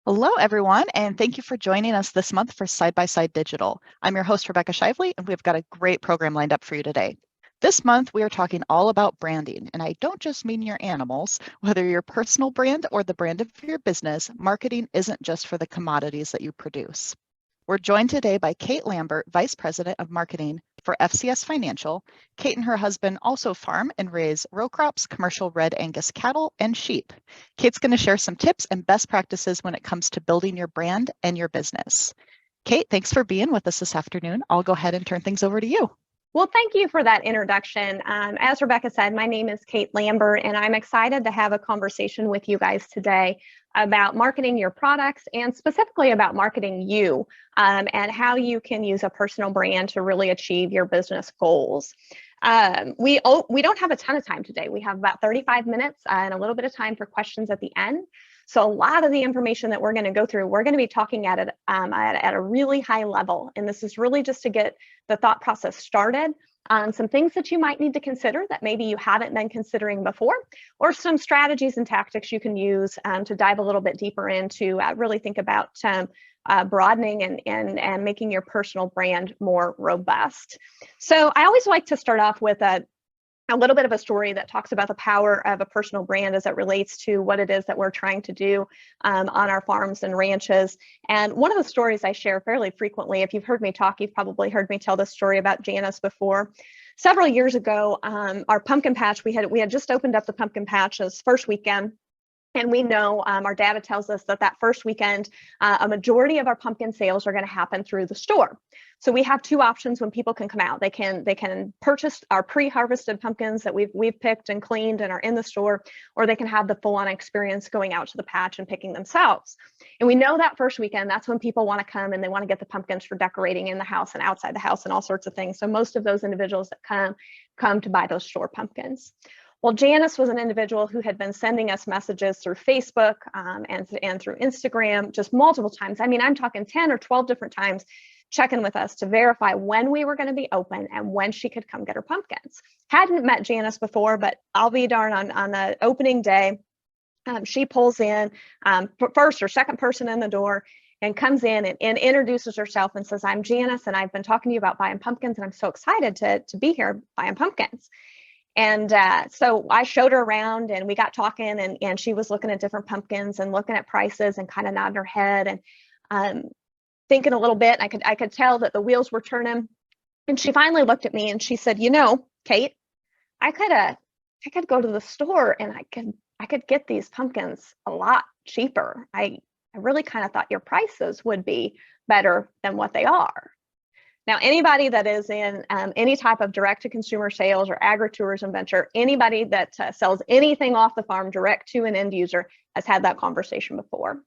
Hello, everyone, and thank you for joining us this month for Side by Side Digital. I'm your host, Rebecca Shively, and we've got a great program lined up for you today. This month, we are talking all about branding, and I don't just mean your animals. Whether your personal brand or the brand of your business, marketing isn't just for the commodities that you produce. We're joined today by Kate Lambert, Vice President of Marketing for FCS Financial. Kate and her husband also farm and raise row crops, commercial red Angus cattle, and sheep. Kate's going to share some tips and best practices when it comes to building your brand and your business. Kate, thanks for being with us this afternoon. I'll go ahead and turn things over to you. Well, thank you for that introduction. As Rebecca said, my name is Kate Lambert, and I'm excited to have a conversation with you guys today about marketing your products and specifically about marketing you and how you can use a personal brand to really achieve your business goals. We don't have a ton of time today. We have about 35 minutes and a little bit of time for questions at the end. So a lot of the information that we're going to go through, we're going to be talking at a really high level. And this is really just to get the thought process started on some things that you might need to consider that maybe you haven't been considering before, or some strategies and tactics you can use to dive a little bit deeper into really think about broadening and making your personal brand more robust. So I always like to start off with a little bit of a story that talks about the power of a personal brand as it relates to what it is that we're trying to do on our farms and ranches. And one of the stories I share fairly frequently, if you've heard me talk, you've probably heard me tell this story about Janice before. Several years ago, our pumpkin patch, we had just opened up the pumpkin patch this first weekend. And we know our data tells us that first weekend, a majority of our pumpkin sales are going to happen through the store. So we have two options when people can come out. They can purchase our pre-harvested pumpkins that we've picked and cleaned and are in the store, or they can have the full-on experience going out to the patch and picking themselves. And we know that first weekend, that's when people want to come and they want to get the pumpkins for decorating in the house and outside the house and all sorts of things. So most of those individuals that come to buy those store pumpkins. Well, Janice was an individual who had been sending us messages through Facebook and through Instagram just multiple times. I mean, I'm talking 10 or 12 different times, checking with us to verify when we were going to be open and when she could come get her pumpkins. Hadn't met Janice before, but I'll be darned, on the opening day, she pulls in, first or second person in the door, and comes in and introduces herself and says, "I'm Janice, and I've been talking to you about buying pumpkins, and I'm so excited to be here buying pumpkins." And so I showed her around and we got talking, and she was looking at different pumpkins and looking at prices and kind of nodding her head and thinking a little bit. I could tell that the wheels were turning. And she finally looked at me and she said, "You know, Kate, I could go to the store and I could get these pumpkins a lot cheaper. I really kind of thought your prices would be better than what they are." Now, anybody that is in any type of direct-to-consumer sales or agritourism venture, anybody that sells anything off the farm direct to an end user has had that conversation before.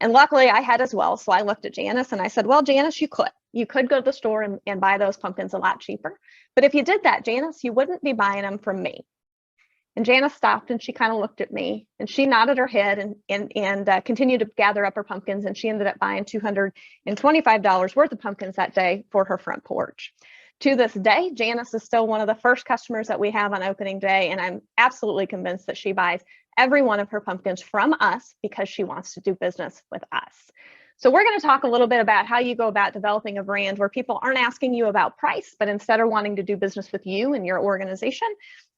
And luckily, I had as well. So I looked at Janice and I said, "Well, Janice, you could go to the store and buy those pumpkins a lot cheaper. But if you did that, Janice, you wouldn't be buying them from me." And Janice stopped and she kind of looked at me and she nodded her head and continued to gather up her pumpkins. And she ended up buying $225 worth of pumpkins that day for her front porch. To this day, Janice is still one of the first customers that we have on opening day. And I'm absolutely convinced that she buys every one of her pumpkins from us because she wants to do business with us. So we're going to talk a little bit about how you go about developing a brand where people aren't asking you about price, but instead are wanting to do business with you and your organization.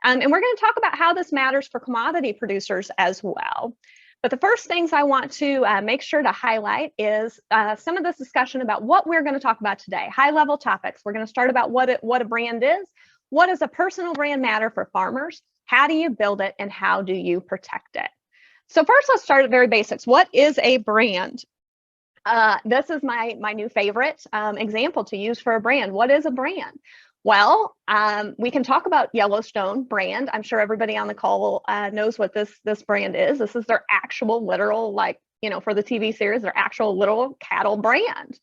And we're going to talk about how this matters for commodity producers as well. But the first things I want to make sure to highlight is some of this discussion about what we're going to talk about today, high-level topics. We're going to start about what a brand is. What does a personal brand matter for farmers? How do you build it and how do you protect it? So first, let's start at very basics. What is a brand? This is my new favorite example to use for a brand. What is a brand? Well, we can talk about Yellowstone brand. I'm sure everybody on the call knows what this brand is. This is their actual literal, for the TV series, their actual literal cattle brand,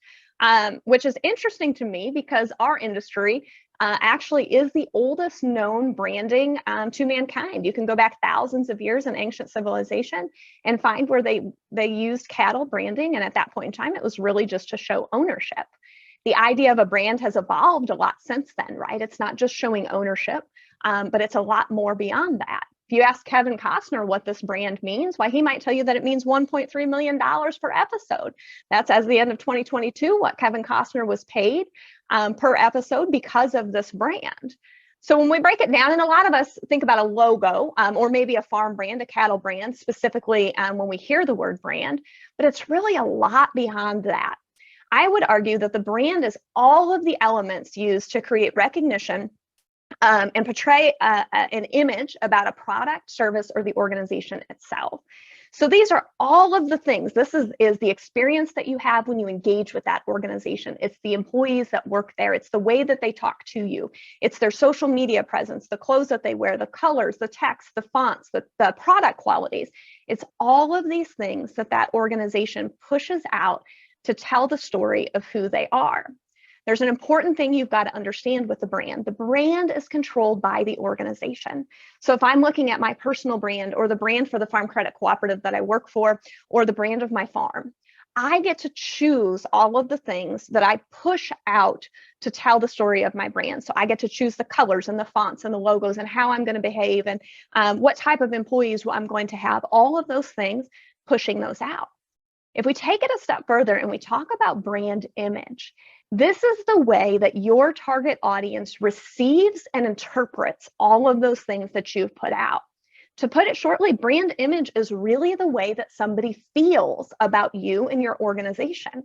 which is interesting to me because our industry actually is the oldest known branding to mankind. You can go back thousands of years in ancient civilization and find where they used cattle branding. And at that point in time, it was really just to show ownership. The idea of a brand has evolved a lot since then, right? It's not just showing ownership, but it's a lot more beyond that. If you ask Kevin Costner what this brand means, why, he might tell you that it means $1.3 million per episode. That's, as the end of 2022, what Kevin Costner was paid per episode because of this brand. So when we break it down, and a lot of us think about a logo or maybe a farm brand, a cattle brand, specifically when we hear the word brand, but it's really a lot beyond that. I would argue that the brand is all of the elements used to create recognition and portray an image about a product, service, or the organization itself. So these are all of the things. This is the experience that you have when you engage with that organization. It's the employees that work there. It's the way that they talk to you. It's their social media presence, the clothes that they wear, the colors, the text, the fonts, the product qualities. It's all of these things that organization pushes out to tell the story of who they are. There's an important thing you've got to understand with the brand. The brand is controlled by the organization. So if I'm looking at my personal brand or the brand for the Farm Credit Cooperative that I work for, or the brand of my farm, I get to choose all of the things that I push out to tell the story of my brand. So I get to choose the colors and the fonts and the logos and how I'm going to behave and what type of employees I'm going to have, all of those things, pushing those out. If we take it a step further and we talk about brand image, this is the way that your target audience receives and interprets all of those things that you've put out. To put it shortly, brand image is really the way that somebody feels about you and your organization.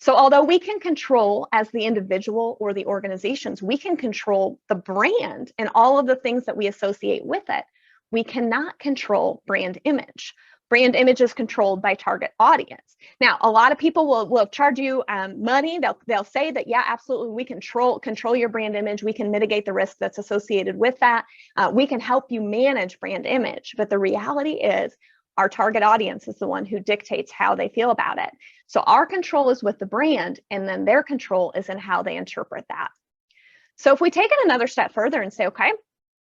So although we can control, as the individual or the organizations, we can control the brand and all of the things that we associate with it, we cannot control brand image. Brand image is controlled by target audience. Now, a lot of people will charge you money. They'll say that, yeah, absolutely, we control your brand image. We can mitigate the risk that's associated with that. We can help you manage brand image. But the reality is our target audience is the one who dictates how they feel about it. So our control is with the brand, and then their control is in how they interpret that. So if we take it another step further and say, okay,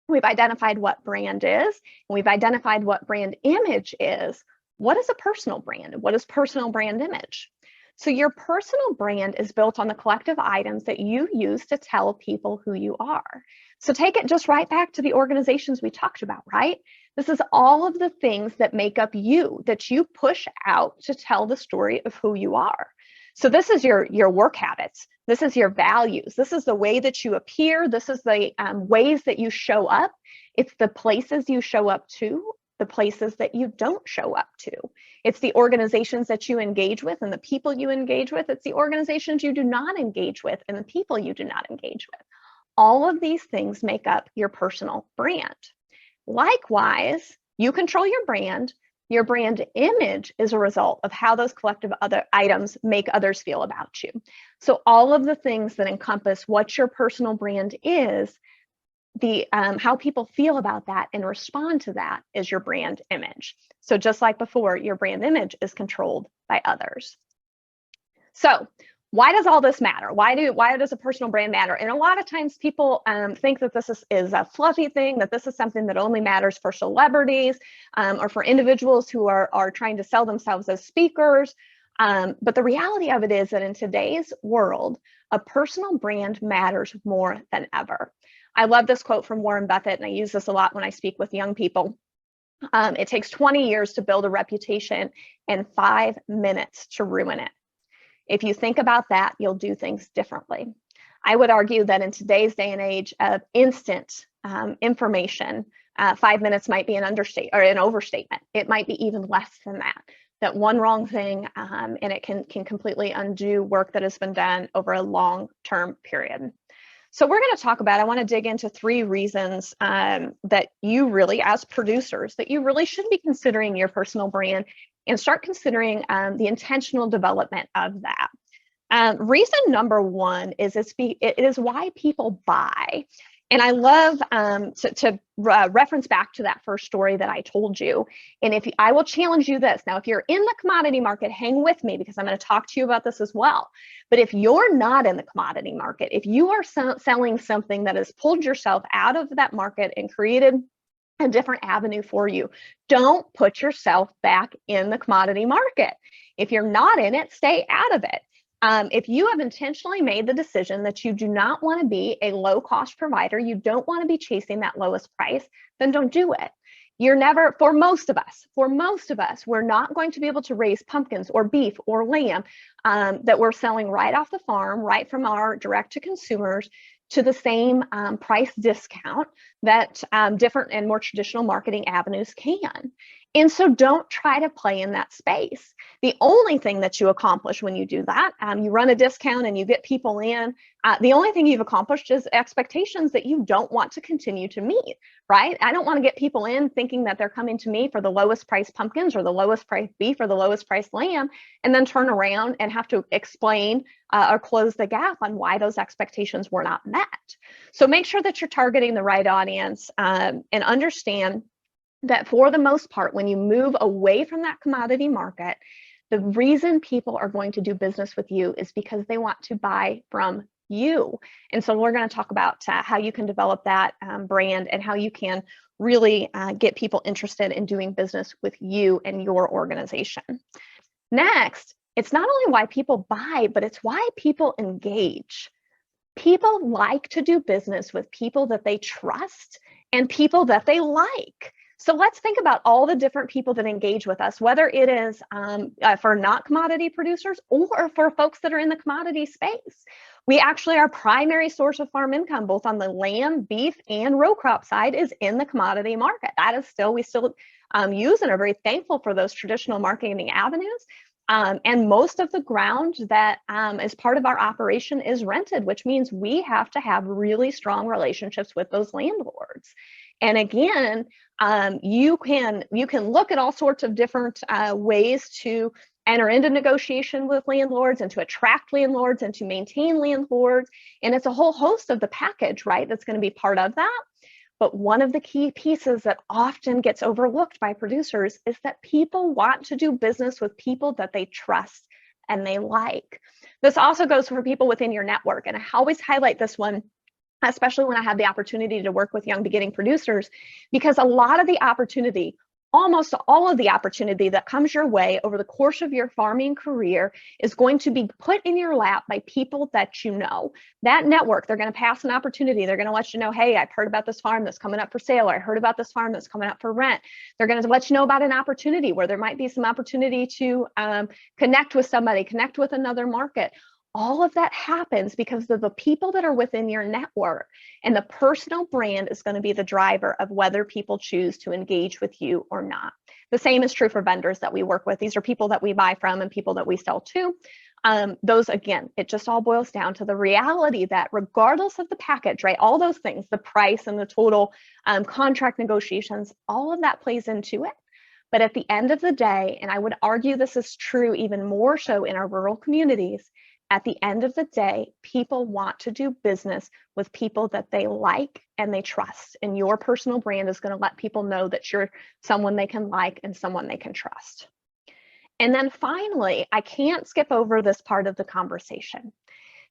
we've identified what brand is, and we've identified what brand image is. What is a personal brand? What is personal brand image? So your personal brand is built on the collective items that you use to tell people who you are. So take it just right back to the organizations we talked about, right? This is all of the things that make up you, that you push out to tell the story of who you are. So this is your work habits. This is your values. This is the way that you appear. This is the ways that you show up. It's the places you show up to, the places that you don't show up to. It's the organizations that you engage with and the people you engage with. It's the organizations you do not engage with and the people you do not engage with. All of these things make up your personal brand. Likewise, you control your brand. Your brand image is a result of how those collective other items make others feel about you. So all of the things that encompass what your personal brand is, the how people feel about that and respond to that is your brand image. So just like before, your brand image is controlled by others. So why does all this matter? Why does a personal brand matter? And a lot of times people think that this is a fluffy thing, that this is something that only matters for celebrities or for individuals who are trying to sell themselves as speakers. But the reality of it is that in today's world, a personal brand matters more than ever. I love this quote from Warren Buffett, and I use this a lot when I speak with young people. It takes 20 years to build a reputation and 5 minutes to ruin it. If you think about that, you'll do things differently. I would argue that in today's day and age of instant information, 5 minutes might be an understatement or an overstatement. It might be even less than that. That one wrong thing and it can completely undo work that has been done over a long-term period. So we're going to talk about, I want to dig into 3 reasons that you really, as producers, that you really should be considering your personal brand and start considering the intentional development of that. Reason number 1 is it is why people buy. And I love to reference back to that first story that I told you. And I will challenge you this. Now, if you're in the commodity market, hang with me because I'm going to talk to you about this as well. But if you're not in the commodity market, if you are selling something that has pulled yourself out of that market and created a different avenue for you, don't put yourself back in the commodity market. If you're not in it, stay out of it. If you have intentionally made the decision that you do not want to be a low-cost provider, you don't want to be chasing that lowest price, then don't do it. You're never, for most of us, we're not going to be able to raise pumpkins or beef or lamb that we're selling right off the farm, right from our direct to consumers, to the same price discount that different and more traditional marketing avenues can. And so don't try to play in that space. The only thing that you accomplish when you do that, you run a discount and you get people in, the only thing you've accomplished is expectations that you don't want to continue to meet, right? I don't want to get people in thinking that they're coming to me for the lowest price pumpkins or the lowest price beef or the lowest price lamb, and then turn around and have to explain or close the gap on why those expectations were not met. So make sure that you're targeting the right audience and understand that for the most part, when you move away from that commodity market, the reason people are going to do business with you is because they want to buy from you. And so we're going to talk about how you can develop that brand and how you can really get people interested in doing business with you and your organization. Next, it's not only why people buy, but it's why people engage. People like to do business with people that they trust and people that they like. So let's think about all the different people that engage with us, whether it is for not commodity producers or for folks that are in the commodity space. We actually, our primary source of farm income, both on the lamb, beef, and row crop side, is in the commodity market. That is still, we still use and are very thankful for those traditional marketing avenues. And most of the ground that is part of our operation is rented, which means we have to have really strong relationships with those landlords. And again, you can look at all sorts of different ways to enter into negotiation with landlords and to attract landlords and to maintain landlords. And it's a whole host of the package, right, that's going to be part of that. But one of the key pieces that often gets overlooked by producers is that people want to do business with people that they trust and they like. This also goes for people within your network. And I always highlight this one, especially when I have the opportunity to work with young beginning producers, because a lot of the opportunity, almost all of the opportunity that comes your way over the course of your farming career is going to be put in your lap by people that you know. That network, they're going to pass an opportunity. They're going to let you know, hey, I've heard about this farm that's coming up for sale, or I heard about this farm that's coming up for rent. They're going to let you know about an opportunity where there might be some opportunity to connect with somebody, connect with another market. All of that happens because of the people that are within your network, and the personal brand is going to be the driver of whether people choose to engage with you or not. The same is true for vendors that we work with. These are people that we buy from and people that we sell to. Those, again, it just all boils down to the reality that regardless of the package, right, all those things, the price and the total contract negotiations, all of that plays into it. But at the end of the day, and I would argue this is true even more so in our rural communities, at the end of the day, people want to do business with people that they like and they trust. And your personal brand is going to let people know that you're someone they can like and someone they can trust. And then finally, I can't skip over this part of the conversation.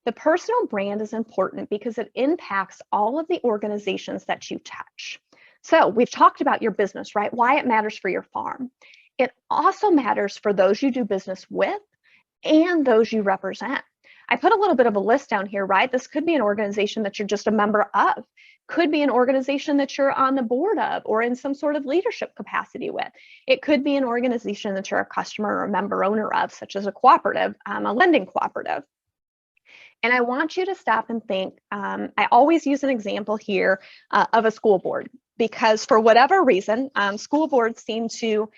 The personal brand is important because it impacts all of the organizations that you touch. So we've talked about your business, right? Why it matters for your farm. It also matters for those you do business with and those you represent. I put a little bit of a list down here, right? This could be an organization that you're just a member of, could be an organization that you're on the board of or in some sort of leadership capacity with. It could be an organization that you're a customer or a member owner of, such as a cooperative, a lending cooperative. And I want you to stop and think, I always use an example here of a school board, because for whatever reason, school boards seem to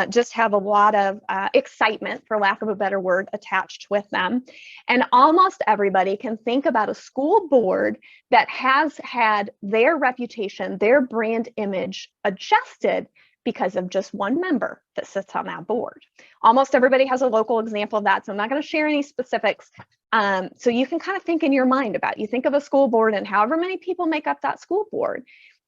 just have a lot of excitement, for lack of a better word, attached with them. And almost everybody can think about a school board that has had their reputation, their brand image adjusted because of just one member that sits on that board. Almost everybody has a local example of that, so I'm not going to share any specifics. So you can kind of think in your mind about, you think of a school board and however many people make up that school board.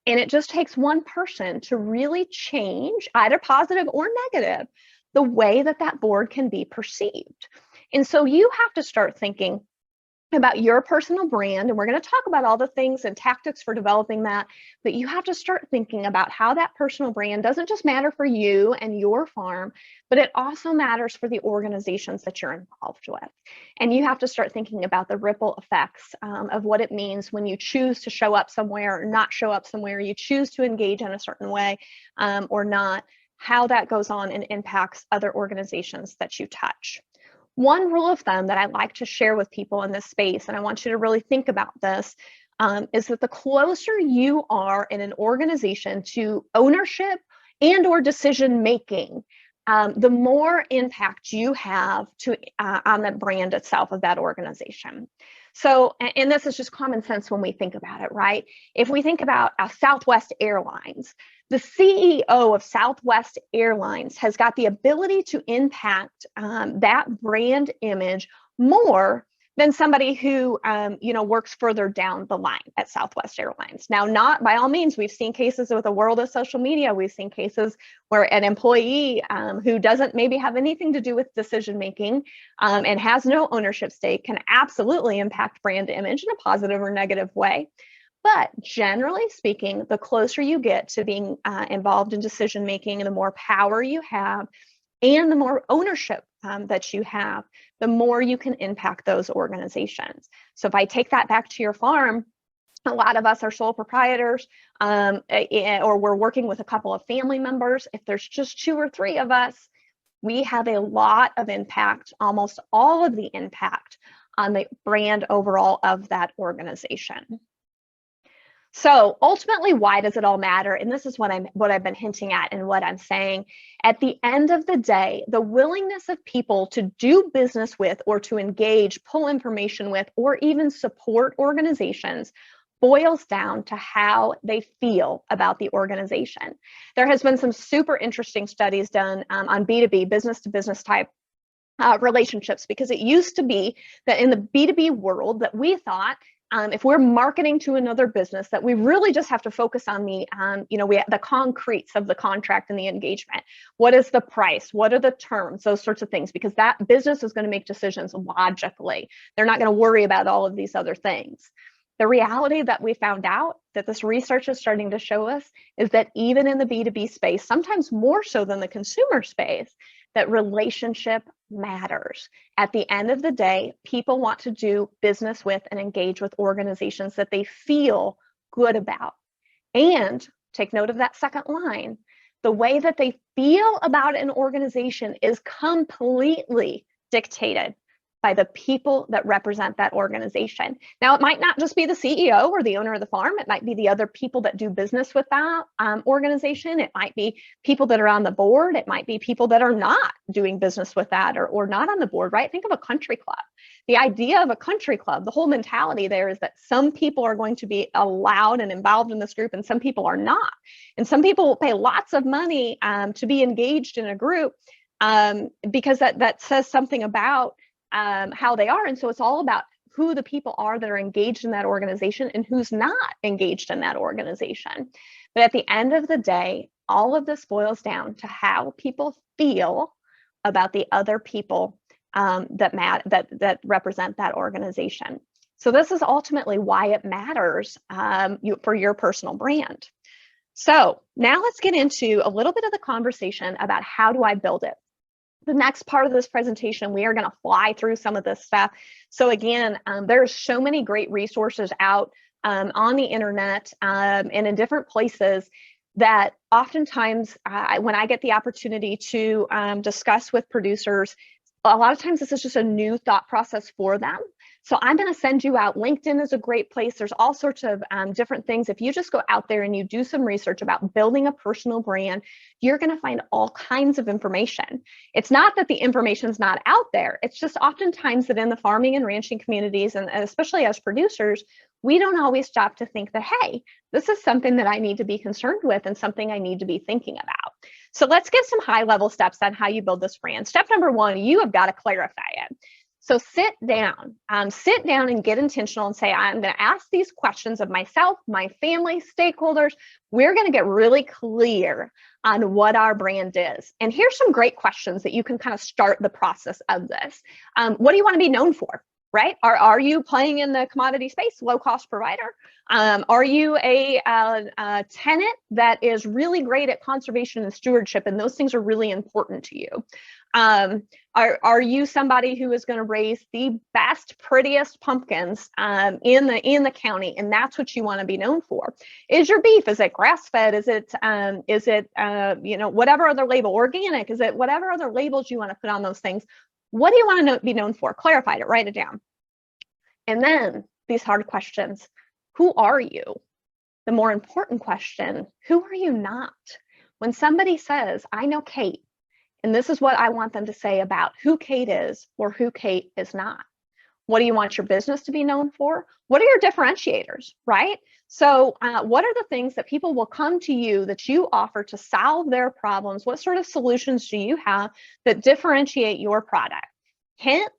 And it just takes one person to really change, either positive or negative, the way that that board can be perceived. And so you have to start thinking, about your personal brand, and we're going to talk about all the things and tactics for developing that, but you have to start thinking about how that personal brand doesn't just matter for you and your farm, but it also matters for the organizations that you're involved with. And you have to start thinking about the ripple effects of what it means when you choose to show up somewhere or not show up somewhere, you choose to engage in a certain way or not, how that goes on and impacts other organizations that you touch. One rule of thumb that I like to share with people in this space, and I want you to really think about this, is that the closer you are in an organization to ownership and or decision making, the more impact you have on the brand itself of that organization. So, and this is just common sense when we think about it, right? If we think about Southwest Airlines, the CEO of Southwest Airlines has got the ability to impact that brand image more than somebody who works further down the line at Southwest Airlines. Now, not by all means, we've seen cases with the world of social media. We've seen cases where an employee who doesn't maybe have anything to do with decision making and has no ownership stake can absolutely impact brand image in a positive or negative way. But generally speaking, the closer you get to being involved in decision making and the more power you have and the more ownership that you have, the more you can impact those organizations. So if I take that back to your farm, a lot of us are sole proprietors or we're working with a couple of family members. If there's just 2 or 3 of us, we have a lot of impact, almost all of the impact on the brand overall of that organization. So ultimately, why does it all matter? And this is what I've been hinting at and what I'm saying. At the end of the day, the willingness of people to do business with or to engage, pull information with, or even support organizations boils down to how they feel about the organization. There has been some super interesting studies done on B2B, business to business type relationships, because it used to be that in the B2B world that we thought if we're marketing to another business, that we really just have to focus on the concretes of the contract and the engagement. What is the price? What are the terms? Those sorts of things, because that business is going to make decisions logically. They're not going to worry about all of these other things. The reality that we found out that this research is starting to show us is that even in the B2B space, sometimes more so than the consumer space, that relationship matters. At the end of the day, people want to do business with and engage with organizations that they feel good about. And take note of that second line. The way that they feel about an organization is completely dictated by the people that represent that organization. Now, it might not just be the CEO or the owner of the farm. It might be the other people that do business with that organization. It might be people that are on the board. It might be people that are not doing business with that or not on the board, right? Think of a country club. The idea of a country club, the whole mentality there is that some people are going to be allowed and involved in this group and some people are not. And some people will pay lots of money to be engaged in a group because that says something about how they are. And so it's all about who the people are that are engaged in that organization and who's not engaged in that organization. But at the end of the day, all of this boils down to how people feel about the other people that represent that organization. So this is ultimately why it matters for your personal brand. So now let's get into a little bit of the conversation about how do I build it. The next part of this presentation, we are going to fly through some of this stuff. So again, there's so many great resources out on the internet and in different places that oftentimes when I get the opportunity to discuss with producers, a lot of times this is just a new thought process for them. So I'm going to send you out. LinkedIn is a great place. There's all sorts of different things. If you just go out there and you do some research about building a personal brand, you're going to find all kinds of information. It's not that the information's not out there. It's just oftentimes that in the farming and ranching communities, and especially as producers, we don't always stop to think that, hey, this is something that I need to be concerned with and something I need to be thinking about. So let's get some high-level steps on how you build this brand. Step number 1, you have got to clarify it. So sit down and get intentional and say, I'm going to ask these questions of myself, my family, stakeholders. We're going to get really clear on what our brand is. And here's some great questions that you can kind of start the process of this. What do you want to be known for? right? Are you playing in the commodity space, low cost provider? Are you a tenant that is really great at conservation and stewardship, and those things are really important to you? Are you somebody who is going to raise the best, prettiest pumpkins in the county, and that's what you want to be known for? Is your beef, is it grass fed? Is it whatever other label, organic? Is it whatever other labels you want to put on those things? What do you want to be known for? Clarify it, write it down. And then these hard questions: who are you? The more important question: who are you not? When somebody says, I know Kate, and this is what I want them to say about who Kate is or who Kate is not. What do you want your business to be known for? What are your differentiators, right? So what are the things that people will come to you that you offer to solve their problems? What sort of solutions do you have that differentiate your product? Hint,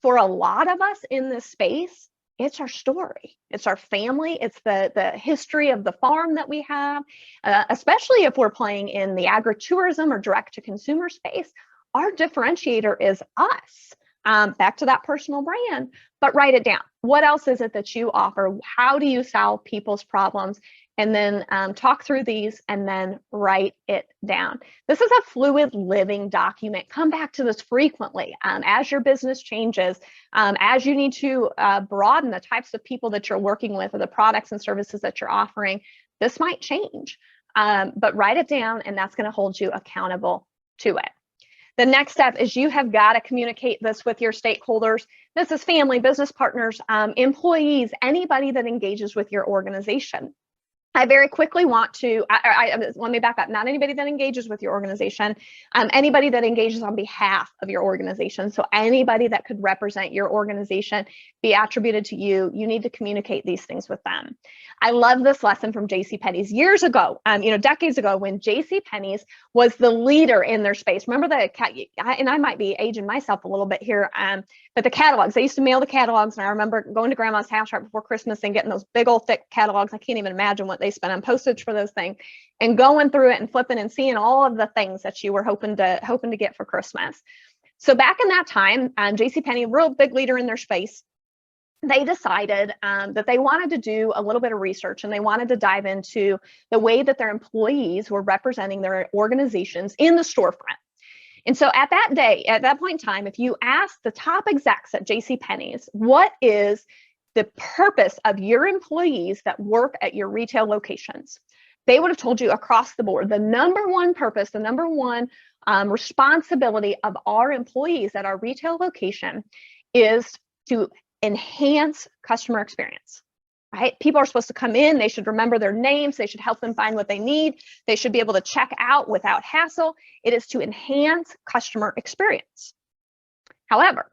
for a lot of us in this space, it's our story. It's our family. It's the history of the farm that we have, especially if we're playing in the agritourism or direct-to-consumer space. Our differentiator is us. Back to that personal brand, but write it down. What else is it that you offer? How do you solve people's problems? And then talk through these and then write it down. This is a fluid living document. Come back to this frequently as your business changes, as you need to broaden the types of people that you're working with or the products and services that you're offering. This might change, but write it down, and that's going to hold you accountable to it. The next step is you have got to communicate this with your stakeholders. This is family, business partners, employees, anybody that engages with your organization. I very quickly want to, let me back up, not anybody that engages with your organization, anybody that engages on behalf of your organization. So anybody that could represent your organization, be attributed to you, you need to communicate these things with them. I love this lesson from JCPenney's years ago, decades ago, when JCPenney's was the leader in their space. Remember and I might be aging myself a little bit here, but the catalogs, they used to mail the catalogs, and I remember going to grandma's house right before Christmas and getting those big old thick catalogs. I can't even imagine what they spent on postage for those things, and going through it and flipping and seeing all of the things that you were hoping to get for Christmas. So back in that time, JCPenney, real big leader in their space, they decided that they wanted to do a little bit of research, and they wanted to dive into the way that their employees were representing their organizations in the storefront. And so at that point in time, if you ask the top execs at JCPenney's, what is the purpose of your employees that work at your retail locations, they would have told you across the board, the number one purpose, the number one responsibility of our employees at our retail location is to enhance customer experience. Right? People are supposed to come in, they should remember their names, they should help them find what they need, they should be able to check out without hassle. It is to enhance customer experience. However,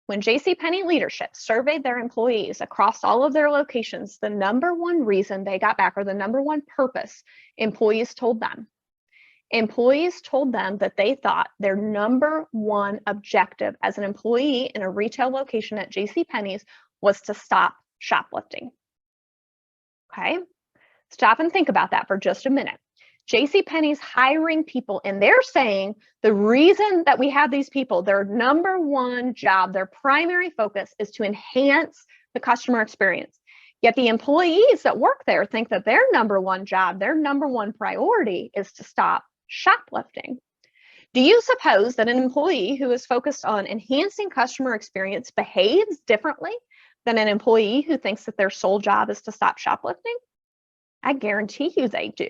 when JCPenney leadership surveyed their employees across all of their locations, the number one reason they got back, or the number one purpose employees told them that they thought their number one objective as an employee in a retail location at JCPenney's was to stop shoplifting. Okay, stop and think about that for just a minute. JCPenney's hiring people, and they're saying the reason that we have these people, their number one job, their primary focus is to enhance the customer experience. Yet the employees that work there think that their number one job, their number one priority is to stop shoplifting. Do you suppose that an employee who is focused on enhancing customer experience behaves differently than an employee who thinks that their sole job is to stop shoplifting? I guarantee you they do.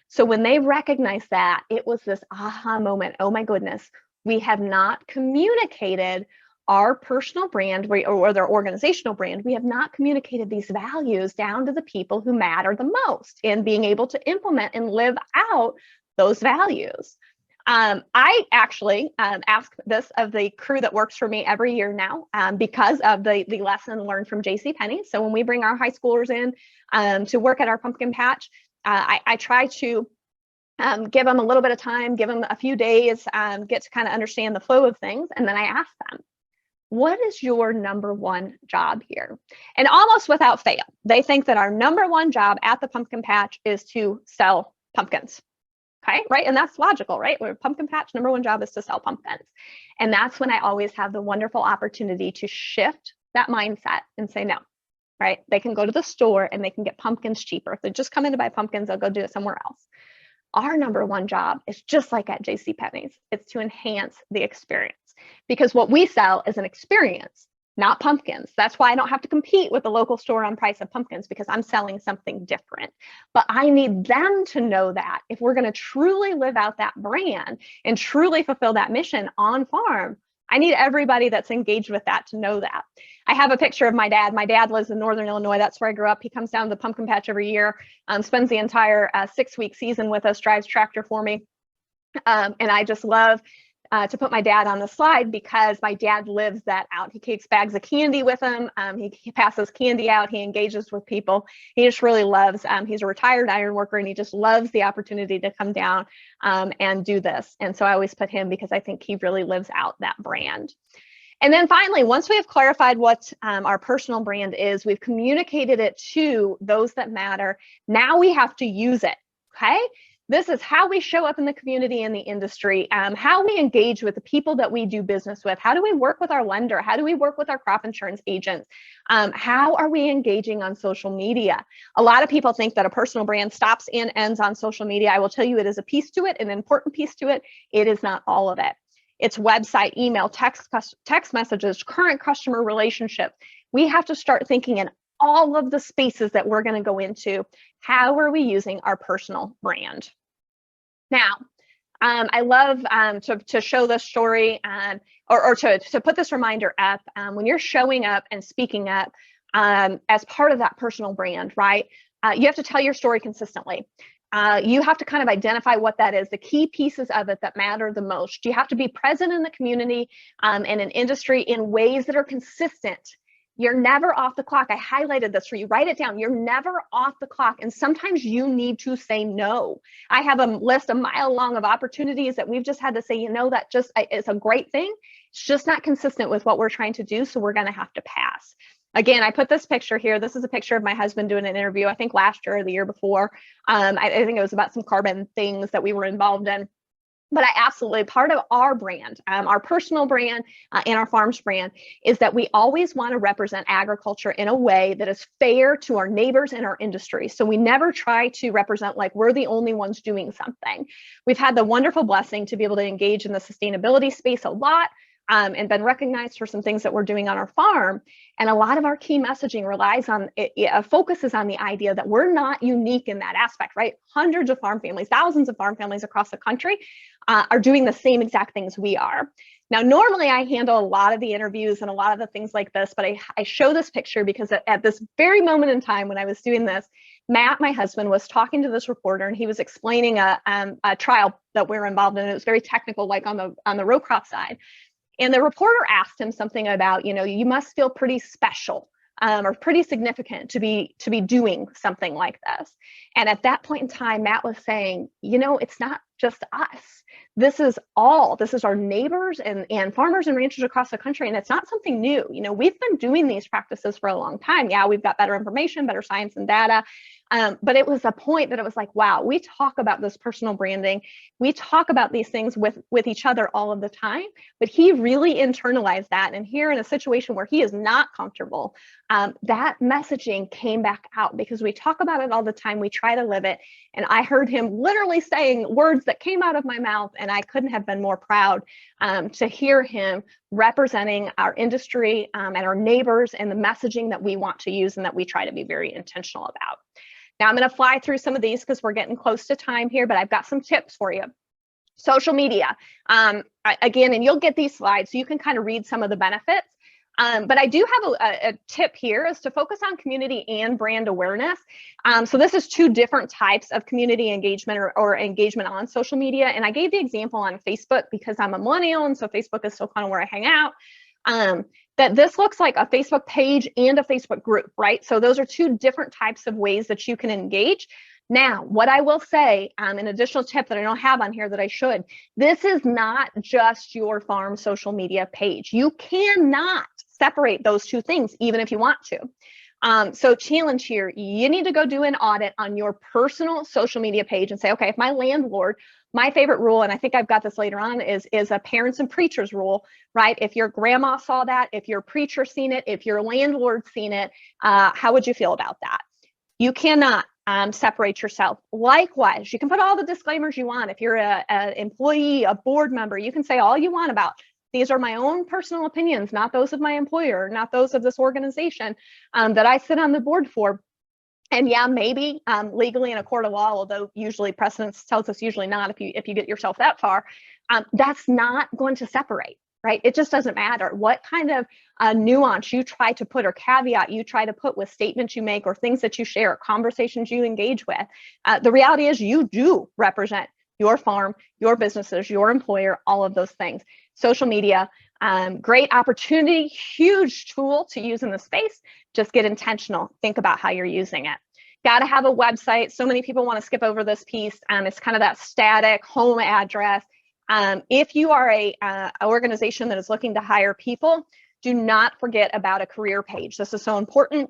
So when they recognized that, it was this aha moment. Oh my goodness, we have not communicated our personal brand or their organizational brand. We have not communicated these values down to the people who matter the most in being able to implement and live out those values. I actually ask this of the crew that works for me every year now because of the lesson learned from JCPenney. So when we bring our high schoolers in to work at our pumpkin patch, I try to give them a little bit of time, give them a few days, get to kind of understand the flow of things. And then I ask them, what is your number one job here? And almost without fail, they think that our number one job at the pumpkin patch is to sell pumpkins. Okay, right? And that's logical, right? We're a pumpkin patch, number one job is to sell pumpkins. And that's when I always have the wonderful opportunity to shift that mindset and say no, right? They can go to the store and they can get pumpkins cheaper. If they just come in to buy pumpkins, they'll go do it somewhere else. Our number one job is just like at JCPenney's. It's to enhance the experience, because what we sell is an experience, not pumpkins. That's why I don't have to compete with the local store on price of pumpkins, because I'm selling something different. But I need them to know that if we're going to truly live out that brand and truly fulfill that mission on farm, I need everybody that's engaged with that to know that. I have a picture of my dad. My dad lives in Northern Illinois. That's where I grew up. He comes down to the pumpkin patch every year, spends the entire 6-week season with us, drives tractor for me. And I just love to put my dad on the slide, because my dad lives that out. He keeps bags of candy with him. He passes candy out. He engages with people. He just really loves, he's a retired iron worker, and he just loves the opportunity to come down and do this. And so I always put him, because I think he really lives out that brand. And then finally, once we have clarified what our personal brand is, we've communicated it to those that matter. Now we have to use it, okay? This is how we show up in the community and the industry, how we engage with the people that we do business with. How do we work with our lender? How do we work with our crop insurance agents? How are we engaging on social media? A lot of people think that a personal brand stops and ends on social media. I will tell you, it is a piece to it, an important piece to it. It is not all of it. It's website, email, text messages, current customer relationship. We have to start thinking in all of the spaces that we're going to go into. How are we using our personal brand? Now, I love to show this story or to put this reminder up when you're showing up and speaking up as part of that personal brand, right? You have to tell your story consistently. You have to kind of identify what that is, the key pieces of it that matter the most. You have to be present in the community and in industry in ways that are consistent. You're never off the clock. I highlighted this for you. Write it down. You're never off the clock. And sometimes you need to say no. I have a list a mile long of opportunities that we've just had to say, you know, that just is a great thing. It's just not consistent with what we're trying to do. So we're going to have to pass. Again, I put this picture here. This is a picture of my husband doing an interview, I think last year or the year before. I think it was about some carbon things that we were involved in. But I absolutely, part of our brand, our personal brand and our farms brand, is that we always want to represent agriculture in a way that is fair to our neighbors and our industry. So we never try to represent like we're the only ones doing something. We've had the wonderful blessing to be able to engage in the sustainability space a lot. And been recognized for some things that we're doing on our farm. And a lot of our key messaging relies on, focuses on the idea that we're not unique in that aspect, right? Hundreds of farm families, thousands of farm families across the country are doing the same exact things we are. Now, normally I handle a lot of the interviews and a lot of the things like this, but I show this picture because at this very moment in time when I was doing this, Matt, my husband, was talking to this reporter, and he was explaining a trial that we're involved in. It was very technical, like on the row crop side. And the reporter asked him something about, you know, you must feel pretty special or pretty significant to be doing something like this. And at that point in time, Matt was saying, you know, it's not just us. This is our neighbors and farmers and ranchers across the country. And it's not something new. You know, we've been doing these practices for a long time. Yeah, we've got better information, better science and data. But it was a point that it was like, wow, we talk about this personal branding. We talk about these things with each other all of the time, but he really internalized that. And here in a situation where he is not comfortable, that messaging came back out because we talk about it all the time. We try to live it. And I heard him literally saying words that came out of my mouth, and I couldn't have been more proud to hear him representing our industry and our neighbors and the messaging that we want to use and that we try to be very intentional about. Now I'm going to fly through some of these because we're getting close to time here, but I've got some tips for you. Social media, again, and you'll get these slides so you can kind of read some of the benefits. But I do have a tip here is to focus on community and brand awareness. So this is two different types of community engagement or engagement on social media. And I gave the example on Facebook because I'm a millennial, and so Facebook is still kind of where I hang out. That this looks like a Facebook page and a Facebook group, right? So those are two different types of ways that you can engage. Now, what I will say, an additional tip that I don't have on here that I should, this is not just your farm social media page. You cannot separate those two things, even if you want to. So challenge here, you need to go do an audit on your personal social media page and say, okay, if my landlord My favorite rule, and I think I've got this later on, is a parents and preachers rule, right? If your grandma saw that, if your preacher seen it, if your landlord seen it, how would you feel about that? You cannot separate yourself. Likewise, you can put all the disclaimers you want. If you're an employee, a board member, you can say all you want about, these are my own personal opinions, not those of my employer, not those of this organization that I sit on the board for. And yeah, maybe legally in a court of law, although usually precedence tells us usually not if you get yourself that far, that's not going to separate, right? It just doesn't matter what kind of nuance you try to put or caveat you try to put with statements you make or things that you share or conversations you engage with. The reality is you do represent your farm, your businesses, your employer, all of those things. Social media, great opportunity, huge tool to use in the space. Just get intentional. Think about how you're using it. Got to have a website. So many people want to skip over this piece. It's kind of that static home address. If you are a organization that is looking to hire people, do not forget about a career page. This is so important.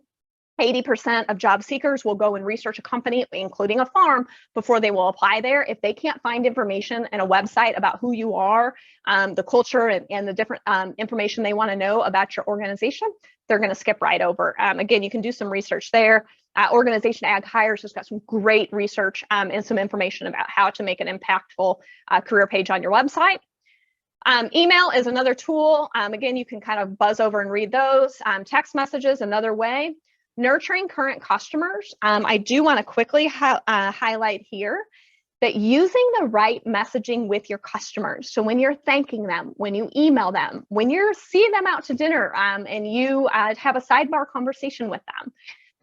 80% of job seekers will go and research a company, including a farm, before they will apply there. If they can't find information in a website about who you are, the culture, and the different information they want to know about your organization, they're going to skip right over. Again, you can do some research there. Organization Ag Hires has got some great research and some information about how to make an impactful career page on your website. Email is another tool. Again, you can kind of buzz over and read those. Text messages, another way. Nurturing current customers. I do want to quickly highlight here that using the right messaging with your customers. So when you're thanking them, when you email them, when you're seeing them out to dinner and you have a sidebar conversation with them,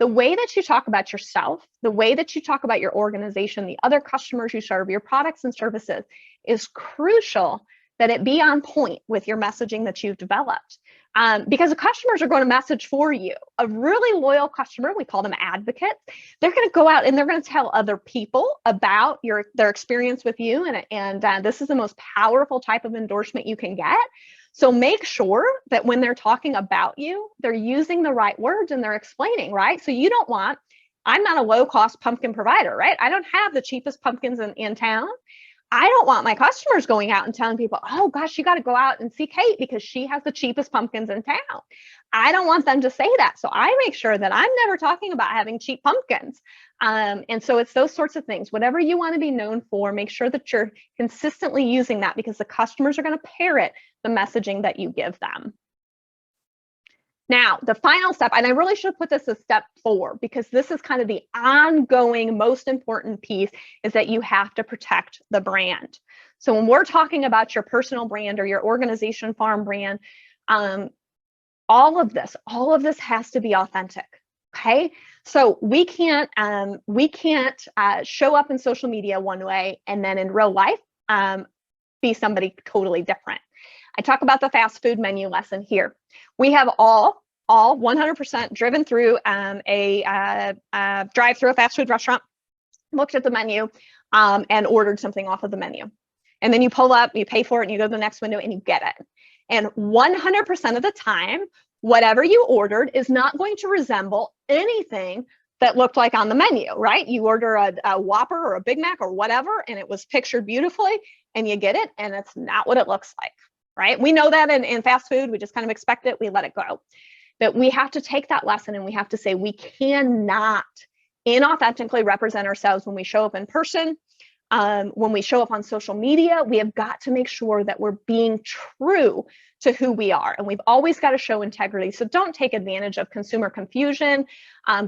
the way that you talk about yourself, the way that you talk about your organization, the other customers you serve, your products and services is crucial that it be on point with your messaging that you've developed. Because the customers are going to message for you. A really loyal customer, we call them advocates, they're going to go out and they're going to tell other people about their experience with you. And this is the most powerful type of endorsement you can get. So make sure that when they're talking about you, they're using the right words and they're explaining, right? So you don't want, I'm not a low-cost pumpkin provider, right? I don't have the cheapest pumpkins in town. I don't want my customers going out and telling people, oh gosh, you got to go out and see Kate because she has the cheapest pumpkins in town. I don't want them to say that. So I make sure that I'm never talking about having cheap pumpkins. And so it's those sorts of things. Whatever you want to be known for, make sure that you're consistently using that because the customers are going to parrot the messaging that you give them. Now, the final step, and I really should put this as step 4 because this is kind of the ongoing, most important piece, is that you have to protect the brand. So when we're talking about your personal brand or your organization farm brand, all of this has to be authentic. Okay, so we can't show up in social media one way and then in real life be somebody totally different. I talk about the fast food menu lesson here. We have all 100% driven through a drive-through a fast food restaurant, looked at the menu, and ordered something off of the menu. And then you pull up, you pay for it, and you go to the next window and you get it. And 100% of the time, whatever you ordered is not going to resemble anything that looked like on the menu, right? You order a Whopper or a Big Mac or whatever, and it was pictured beautifully, and you get it, and it's not what it looks like, right? We know that in fast food, we just kind of expect it, we let it go. But we have to take that lesson and we have to say we cannot inauthentically represent ourselves when we show up in person. When we show up on social media, we have got to make sure that we're being true to who we are. And we've always got to show integrity. So don't take advantage of consumer confusion,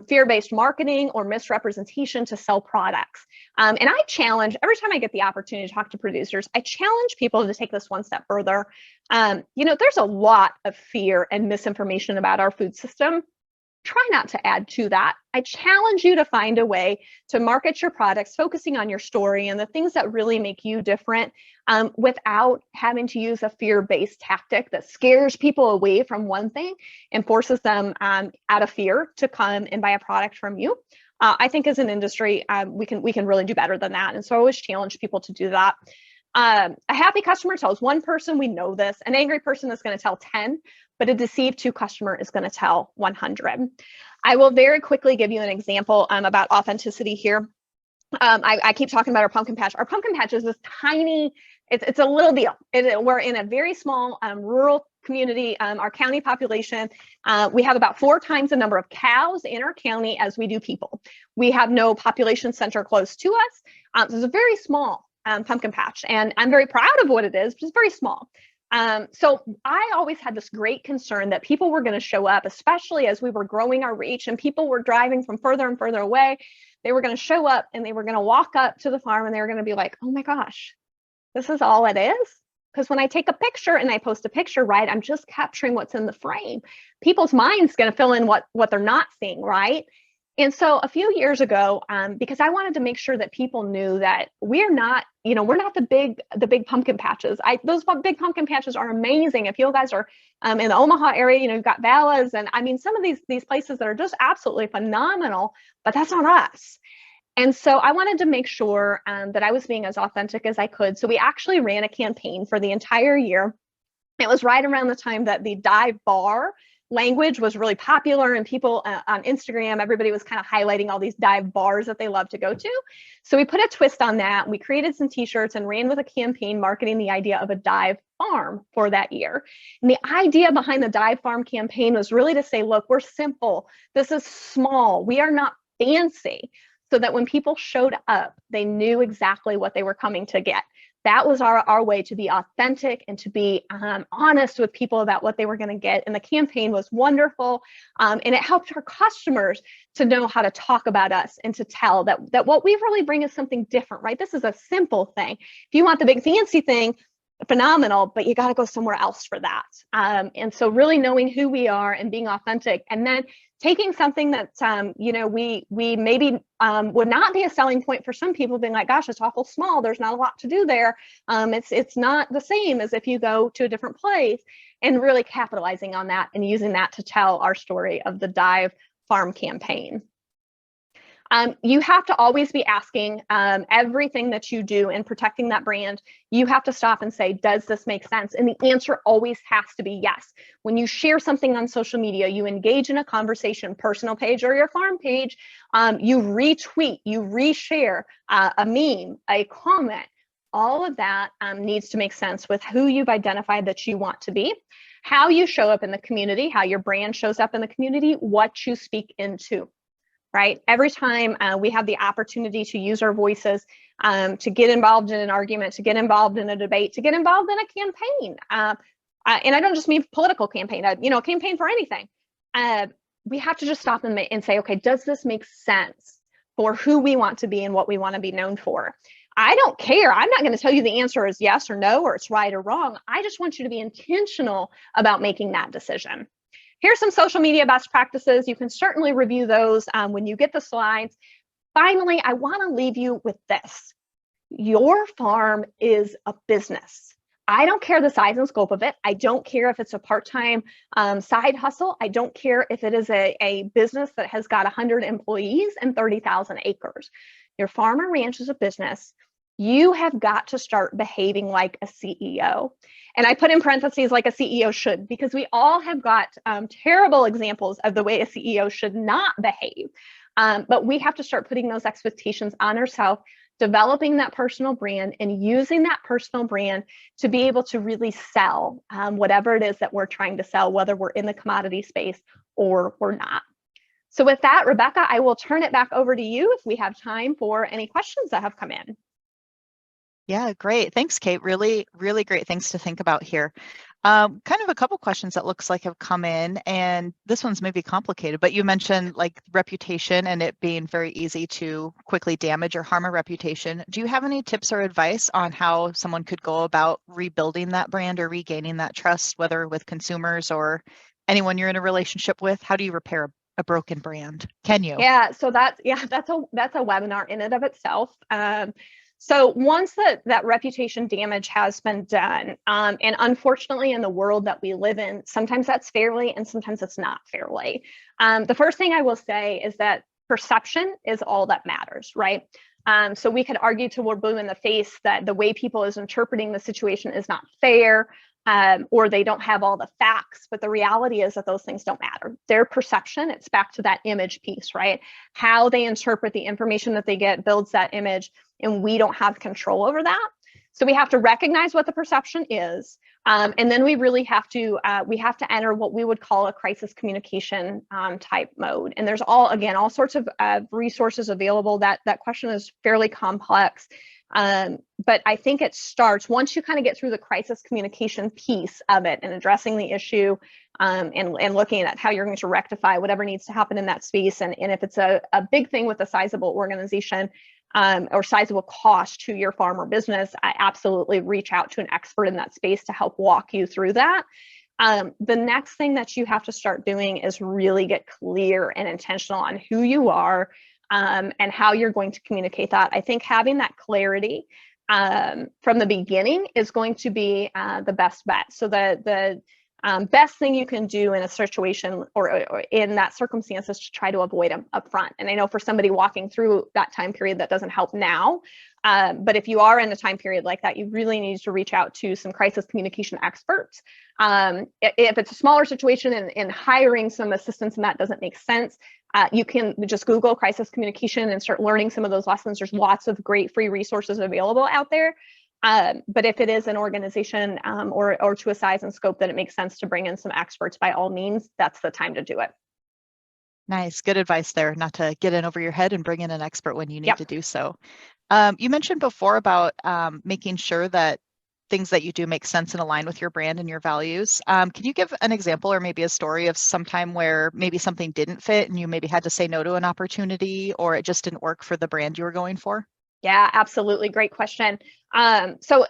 fear-based marketing, or misrepresentation to sell products. And I challenge, every time I get the opportunity to talk to producers, I challenge people to take this one step further. There's a lot of fear and misinformation about our food system. Try not to add to that. I challenge you to find a way to market your products, focusing on your story and the things that really make you different without having to use a fear-based tactic that scares people away from one thing and forces them out of fear to come and buy a product from you. I think as an industry, we can really do better than that. And so I always challenge people to do that. A happy customer tells one person, we know this. An angry person is going to tell 10, but a deceived customer is going to tell 100. I will very quickly give you an example about authenticity here. I keep talking about our pumpkin patch. Our pumpkin patch is this tiny, it's a little deal. We're in a very small rural community. Our county population, we have about 4 times the number of cows in our county as we do people. We have no population center close to us. So it's a very small pumpkin patch, and I'm very proud of what it is, but it's very small. So I always had this great concern that people were going to show up, especially as we were growing our reach and people were driving from further and further away. They were going to show up and they were going to walk up to the farm and they were going to be like, oh my gosh, this is all it is. Because when I take a picture and I post a picture, right, I'm just capturing what's in the frame. People's mind's going to fill in what they're not seeing, right? And so a few years ago, because I wanted to make sure that people knew that we're not the big pumpkin patches. Those big pumpkin patches are amazing. If you guys are in the Omaha area, you've got Vala's, and I mean some of these places that are just absolutely phenomenal, but that's not us. And so I wanted to make sure that I was being as authentic as I could. So we actually ran a campaign for the entire year. It was right around the time that the dive bar language was really popular, and people on Instagram, everybody was kind of highlighting all these dive bars that they love to go to. So we put a twist on that. We created some t-shirts and ran with a campaign marketing the idea of a dive farm for that year. And the idea behind the dive farm campaign was really to say, look, we're simple. This is small. We are not fancy. So that when people showed up, they knew exactly what they were coming to get. That was our way to be authentic and to be honest with people about what they were going to get. And the campaign was wonderful. And it helped our customers to know how to talk about us and to tell that what we really bring is something different, right? This is a simple thing. If you want the big fancy thing, phenomenal, but you got to go somewhere else for that. And so really knowing who we are and being authentic, and then taking something that we maybe would not be a selling point for some people, being like, gosh, it's awful small, there's not a lot to do there, it's not the same as if you go to a different place, and really capitalizing on that and using that to tell our story of the dive farm campaign. You have to always be asking everything that you do in protecting that brand. You have to stop and say, does this make sense? And the answer always has to be yes. When you share something on social media, you engage in a conversation, personal page or your farm page, you retweet, you reshare a meme, a comment, all of that needs to make sense with who you've identified that you want to be, how you show up in the community, how your brand shows up in the community, what you speak into. Right? Every time we have the opportunity to use our voices, to get involved in an argument, to get involved in a debate, to get involved in a campaign. And I don't just mean political campaign, a campaign for anything. We have to just stop and say, okay, does this make sense for who we want to be and what we want to be known for? I don't care. I'm not going to tell you the answer is yes or no, or it's right or wrong. I just want you to be intentional about making that decision. Here's some social media best practices. You can certainly review those when you get the slides. Finally, I want to leave you with this. Your farm is a business. I don't care the size and scope of it. I don't care if it's a part-time side hustle. I don't care if it is a business that has got 100 employees and 30,000 acres. Your farm or ranch is a business. You have got to start behaving like a CEO. And I put in parentheses like a CEO should, because we all have got terrible examples of the way a CEO should not behave. But we have to start putting those expectations on ourselves, developing that personal brand and using that personal brand to be able to really sell whatever it is that we're trying to sell, whether we're in the commodity space or we're not. So with that, Rebecca, I will turn it back over to you if we have time for any questions that have come in. Yeah, great. Thanks, Kate. Really, really great things to think about here. Kind of a couple questions that looks like have come in, and this one's maybe complicated, but you mentioned like reputation and it being very easy to quickly damage or harm a reputation. Do you have any tips or advice on how someone could go about rebuilding that brand or regaining that trust, whether with consumers or anyone you're in a relationship with? How do you repair a broken brand? Can you? Yeah, so that's a webinar in and of itself. So once that reputation damage has been done, and unfortunately in the world that we live in, sometimes that's fairly and sometimes it's not fairly. The first thing I will say is that perception is all that matters, right? So we could argue till we're blue in the face that the way people is interpreting the situation is not fair, or they don't have all the facts. But the reality is that those things don't matter. Their perception, it's back to that image piece, right? How they interpret the information that they get builds that image, and we don't have control over that. So we have to recognize what the perception is. And then we really have to enter what we would call a crisis communication type mode. And there's all sorts of resources available. That question is fairly complex. But I think it starts once you kind of get through the crisis communication piece of it and addressing the issue, and looking at how you're going to rectify whatever needs to happen in that space. And if it's a big thing with a sizable organization, or sizable cost to your farm or business, I absolutely reach out to an expert in that space to help walk you through that. The next thing that you have to start doing is really get clear and intentional on who you are, and how you're going to communicate that. I think having that clarity from the beginning is going to be the best bet. So the best thing you can do in a situation or in that circumstance is to try to avoid them up front. And I know for somebody walking through that time period, that doesn't help now. But if you are in a time period like that, you really need to reach out to some crisis communication experts. If it's a smaller situation and hiring some assistance and that doesn't make sense, you can just Google crisis communication and start learning some of those lessons. There's lots of great free resources available out there. But if it is an organization or to a size and scope that it makes sense to bring in some experts, by all means, that's the time to do it. Nice. Good advice there, not to get in over your head and bring in an expert when you need to do so. You mentioned before about making sure that things that you do make sense and align with your brand and your values. Can you give an example or maybe a story of some time where maybe something didn't fit and you maybe had to say no to an opportunity, or it just didn't work for the brand you were going for? Yeah, absolutely. Great question. So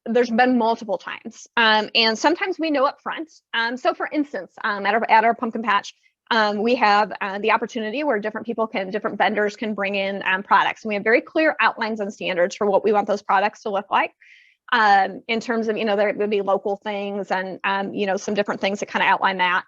there's been multiple times, and sometimes we know up front. So for instance, at our pumpkin patch, we have the opportunity where different vendors can bring in products. And we have very clear outlines and standards for what we want those products to look like. In terms of, there would be local things and, some different things that kind of outline that.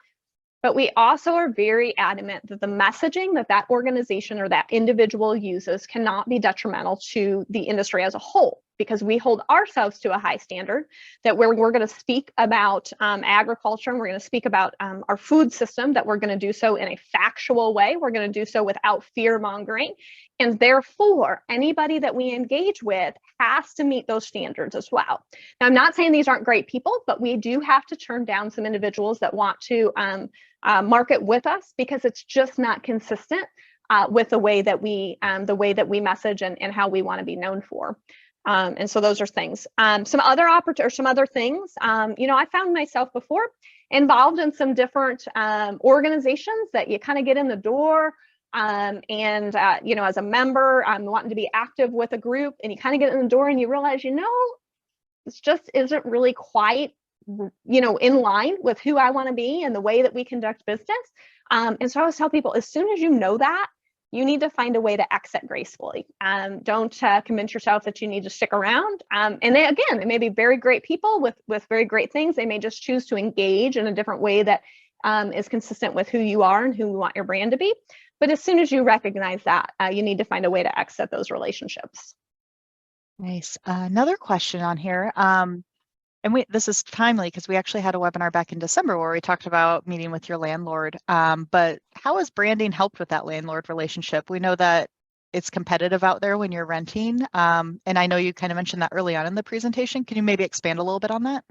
But we also are very adamant that the messaging that organization or that individual uses cannot be detrimental to the industry as a whole, because we hold ourselves to a high standard that we're going to speak about agriculture, and we're going to speak about our food system, that we're going to do so in a factual way. We're going to do so without fear mongering. And therefore, anybody that we engage with has to meet those standards as well. Now, I'm not saying these aren't great people, but we do have to turn down some individuals that want to market with us, because it's just not consistent with the way that we message and how we want to be known for. And so those are things. Some other things. I found myself before involved in some different organizations that you kind of get in the door. And as a member, I'm wanting to be active with a group, and you kind of get in the door and you realize, this just isn't really quite, in line with who I want to be and the way that we conduct business. And so I always tell people, as soon as you know that, you need to find a way to exit gracefully. Don't convince yourself that you need to stick around. And they may be very great people with very great things. They may just choose to engage in a different way that is consistent with who you are and who we want your brand to be. But as soon as you recognize that, you need to find a way to exit those relationships. Nice. Another question on here. This is timely because we actually had a webinar back in December where we talked about meeting with your landlord. But how has branding helped with that landlord relationship? We know that it's competitive out there when you're renting. And I know you kind of mentioned that early on in the presentation. Can you maybe expand a little bit on that?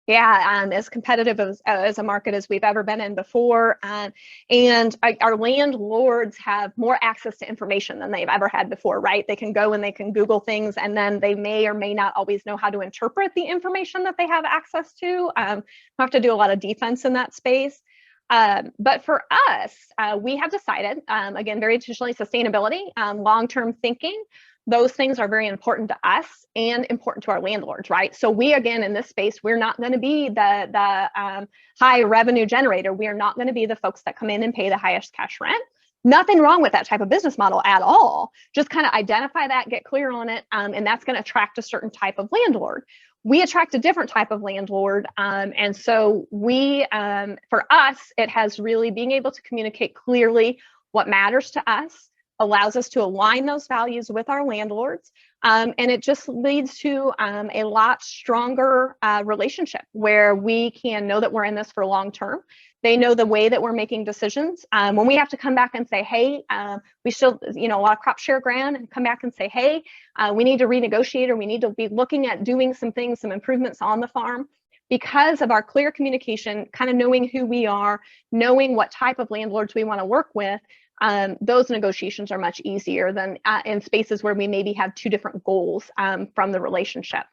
Yeah, as competitive as a market as we've ever been in before. And our landlords have more access to information than they've ever had before, right? They can go and they can Google things, and then they may or may not always know how to interpret the information that they have access to. We have to do a lot of defense in that space. But for us, we have decided, again, very intentionally, sustainability, long-term thinking. Those things are very important to us and important to our landlords, right? So we, again, in this space, we're not going to be the high revenue generator. We are not going to be the folks that come in and pay the highest cash rent. Nothing wrong with that type of business model at all. Just kind of identify that, get clear on it, and that's going to attract a certain type of landlord. We attract a different type of landlord. And so for us, it has really being able to communicate clearly what matters to us, allows us to align those values with our landlords. And it just leads to a lot stronger relationship where we can know that we're in this for long term. They know the way that we're making decisions. When we have to come back and say, hey, we still, a lot of crop share grant, and come back and say, hey, we need to renegotiate, or we need to be looking at doing some things, some improvements on the farm. Because of our clear communication, kind of knowing who we are, knowing what type of landlords we want to work with, those negotiations are much easier than in spaces where we maybe have two different goals from the relationship.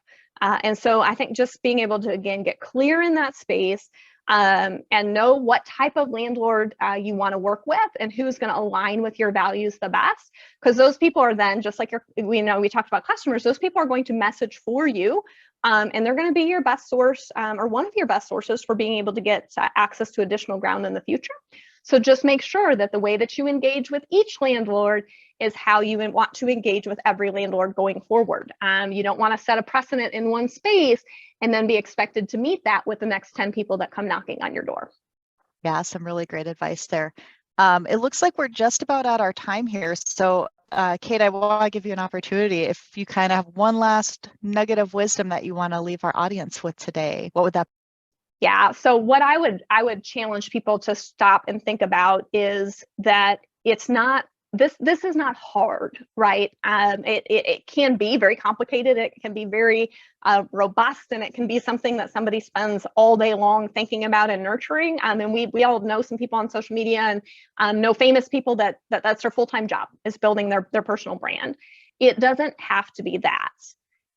And so I think just being able to, again, get clear in that space and know what type of landlord you want to work with and who's going to align with your values the best. Because those people are then, just like we talked about customers, those people are going to message for you. And they're going to be your best source or one of your best sources for being able to get access to additional ground in the future. So just make sure that the way that you engage with each landlord is how you want to engage with every landlord going forward. You don't want to set a precedent in one space and then be expected to meet that with the next 10 people that come knocking on your door. Yeah, some really great advice there. It looks like we're just about at our time here. So Kate, I want to give you an opportunity. If you kind of have one last nugget of wisdom that you want to leave our audience with today, what would that be? Yeah, so what I would challenge people to stop and think about is that it's not, this is not hard, right? It can be very complicated. It can be very robust, and it can be something that somebody spends all day long thinking about and nurturing. And we all know some people on social media and know famous people that's their full-time job, is building their personal brand. It doesn't have to be that.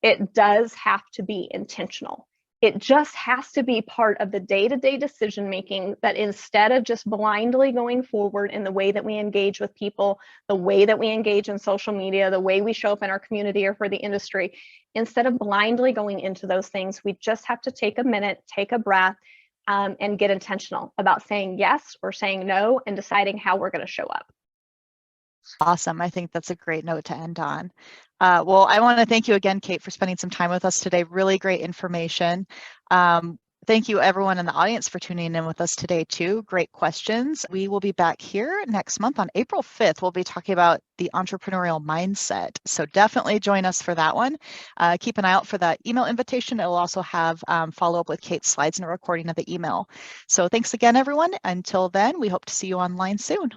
It does have to be intentional. It just has to be part of the day-to-day decision making, that instead of just blindly going forward in the way that we engage with people, the way that we engage in social media, the way we show up in our community or for the industry, instead of blindly going into those things, we just have to take a minute, take a breath, and get intentional about saying yes or saying no and deciding how we're going to show up. Awesome. I think that's a great note to end on. Well, I want to thank you again, Kate, for spending some time with us today. Really great information. Thank you, everyone in the audience, for tuning in with us today, too. Great questions. We will be back here next month on April 5th. We'll be talking about the entrepreneurial mindset. So definitely join us for that one. Keep an eye out for that email invitation. It'll also have follow-up with Kate's slides and a recording of the email. So thanks again, everyone. Until then, we hope to see you online soon.